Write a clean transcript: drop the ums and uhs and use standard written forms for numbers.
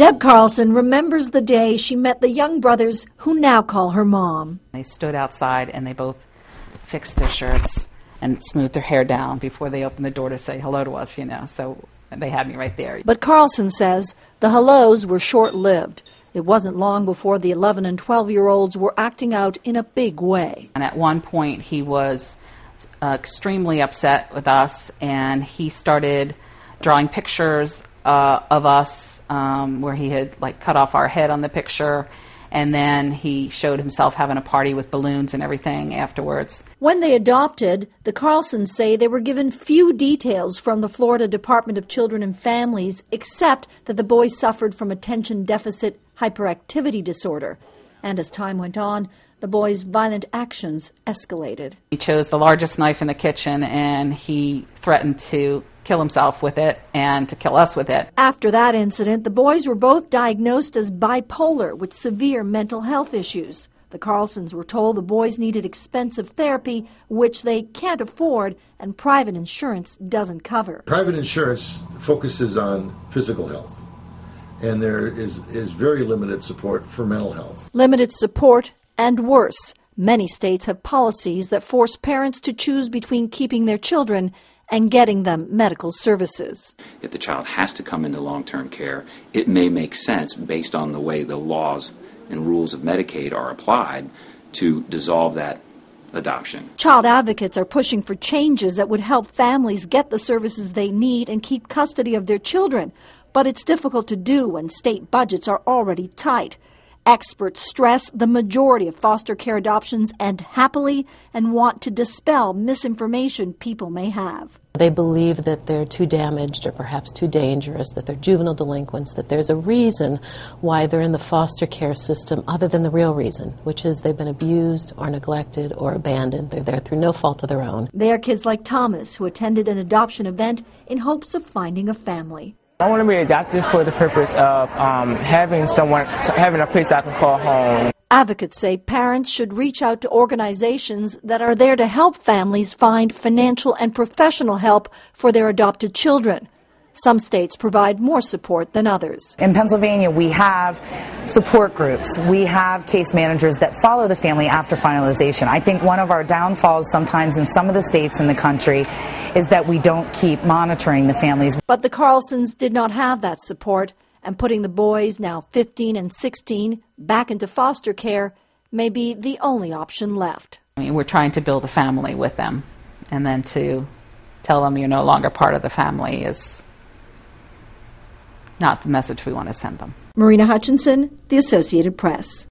Deb Carlson remembers the day she met the young brothers who now call her mom. They stood outside and they both fixed their shirts and smoothed their hair down before they opened the door to say hello to us, so they had me right there. But Carlson says the hellos were short-lived. It wasn't long before the 11 and 12-year-olds were acting out in a big way. And at one point he was extremely upset with us, and he started drawing pictures of us where he had cut off our head on the picture, and then he showed himself having a party with balloons and everything afterwards. When they adopted, the Carlsons say they were given few details from the Florida Department of Children and Families, except that the boys suffered from attention deficit hyperactivity disorder. And as time went on, the boys' violent actions escalated. He chose the largest knife in the kitchen, and he threatened to kill himself with it and to kill us with it. After that incident, the boys were both diagnosed as bipolar with severe mental health issues. The Carlsons were told the boys needed expensive therapy, which they can't afford, and private insurance doesn't cover. Private insurance focuses on physical health, and there is very limited support for mental health. Limited support, and worse, many states have policies that force parents to choose between keeping their children and getting them medical services. If the child has to come into long-term care, it may make sense, based on the way the laws and rules of Medicaid are applied, to dissolve that adoption. Child advocates are pushing for changes that would help families get the services they need and keep custody of their children. But it's difficult to do when state budgets are already tight. Experts stress the majority of foster care adoptions end happily and want to dispel misinformation people may have. They believe that they're too damaged or perhaps too dangerous, that they're juvenile delinquents, that there's a reason why they're in the foster care system other than the real reason, which is they've been abused or neglected or abandoned. They're there through no fault of their own. They are kids like Thomas, who attended an adoption event in hopes of finding a family. I want to be adopted for the purpose of having a place I can call home. Advocates say parents should reach out to organizations that are there to help families find financial and professional help for their adopted children. Some states provide more support than others. In Pennsylvania, we have support groups. We have case managers that follow the family after finalization. I think one of our downfalls sometimes in some of the states in the country is that we don't keep monitoring the families. But the Carlsons did not have that support, and putting the boys, now 15 and 16, back into foster care may be the only option left. We're trying to build a family with them, and then to tell them you're no longer part of the family is not the message we want to send them. Marina Hutchinson, The Associated Press.